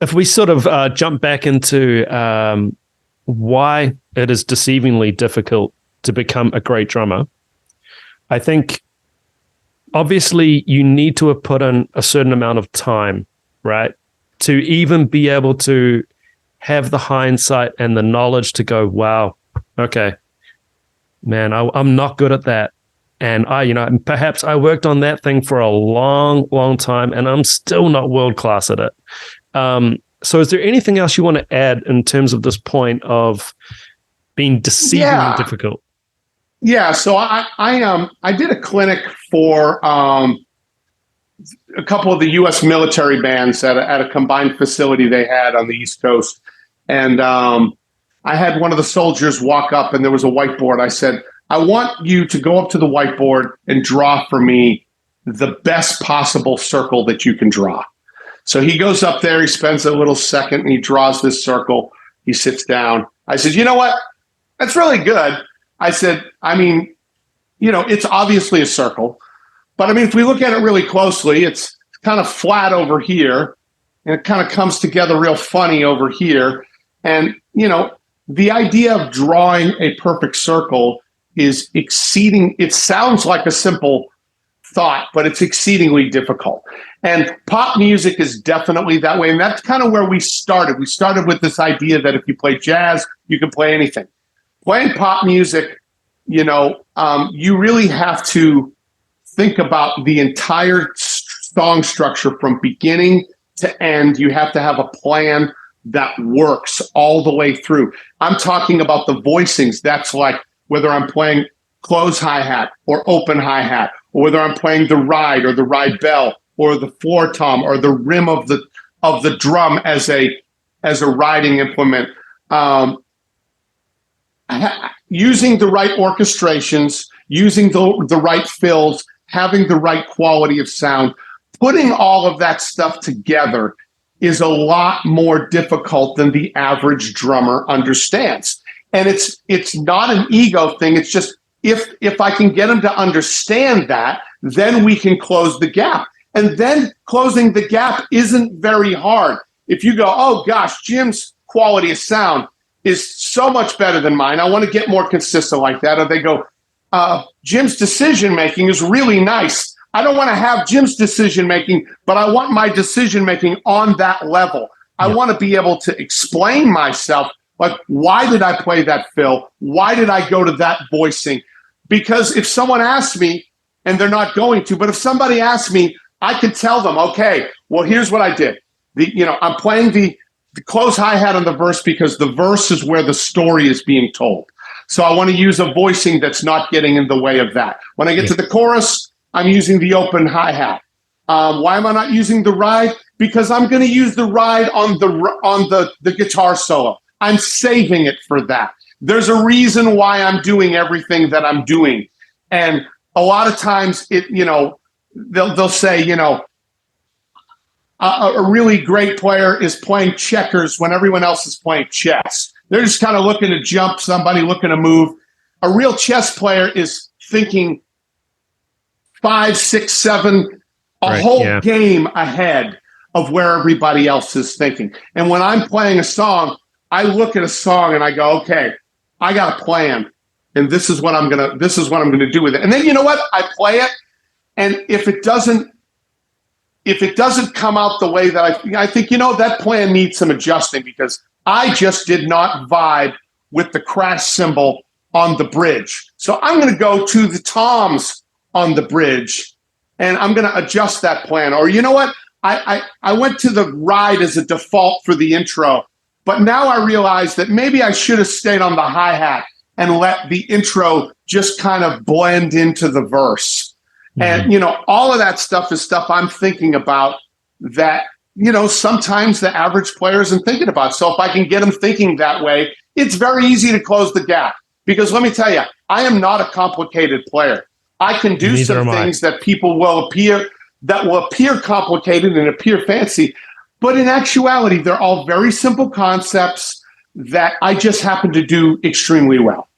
if we sort of jump back into why it is deceivingly difficult to become a great drummer, I think obviously you need to have put in a certain amount of time, right? To even be able to have the hindsight and the knowledge to go, wow, okay, man, I'm not good at that. And perhaps I worked on that thing for a long, long time and I'm still not world class at it. So is there anything else you want to add in terms of this point of being deceivingly difficult? Yeah. So I did a clinic for a couple of the U.S. military bands at a combined facility they had on the East Coast. And I had one of the soldiers walk up and there was a whiteboard. I said, I want you to go up to the whiteboard and draw for me the best possible circle that you can draw. So he goes up there, he spends a little second and he draws this circle. He sits down. I said, you know what? That's really good. I said, I mean, it's obviously a circle, but I mean, if we look at it really closely, it's kind of flat over here and it kind of comes together real funny over here. And, the idea of drawing a perfect circle is it sounds like a simple thought, but it's exceedingly difficult. And pop music is definitely that way. And that's kind of where we started. We started with this idea that if you play jazz, you can play anything. Playing pop music, you really have to think about the entire song structure from beginning to end. You have to have a plan that works all the way through. I'm talking about the voicings. That's like whether I'm playing close hi-hat or open hi-hat, or whether I'm playing the ride or the ride bell or the floor tom or the rim of the drum as a riding implement. Using the right orchestrations, using the right fills, having the right quality of sound, putting all of that stuff together is a lot more difficult than the average drummer understands. And it's not an ego thing. It's just if I can get them to understand that, then we can close the gap. And then closing the gap isn't very hard. If you go, oh gosh, Jim's quality of sound is so much better than mine, I want to get more consistent like that. Or they go, Jim's decision-making is really nice. I don't want to have Jim's decision-making, but I want my decision-making on that level. I want to be able to explain myself. Like, why did I play that fill? Why did I go to that voicing? Because if someone asks me, and they're not going to, but if somebody asks me, I can tell them, okay, well, here's what I did. I'm playing the close hi-hat on the verse because the verse is where the story is being told. So I want to use a voicing that's not getting in the way of that. When I get to the chorus, I'm using the open hi-hat. Why am I not using the ride? Because I'm going to use the ride on the guitar solo. I'm saving it for that. There's a reason why I'm doing everything that I'm doing. And a lot of times they'll say, a really great player is playing checkers when everyone else is playing chess. They're just kind of looking to jump somebody, looking to move. A real chess player is thinking 5, 6, 7, whole game ahead of where everybody else is thinking. And when I'm playing a song, I look at a song and I go, okay, I got a plan, and this is what I'm gonna do with it. And then you know what? I play it, and if it doesn't come out the way that I think, that plan needs some adjusting because I just did not vibe with the crash cymbal on the bridge. So I'm going to go to the toms on the bridge, and I'm going to adjust that plan. Or you know what? I went to the ride as a default for the intro, but now I realize that maybe I should have stayed on the hi-hat and let the intro just kind of blend into the verse. Mm-hmm. And, all of that stuff is stuff I'm thinking about that, sometimes the average player isn't thinking about. So if I can get them thinking that way, it's very easy to close the gap. Because let me tell you, I am not a complicated player. I can do some things that people will appear complicated and appear fancy. But in actuality, they're all very simple concepts that I just happen to do extremely well.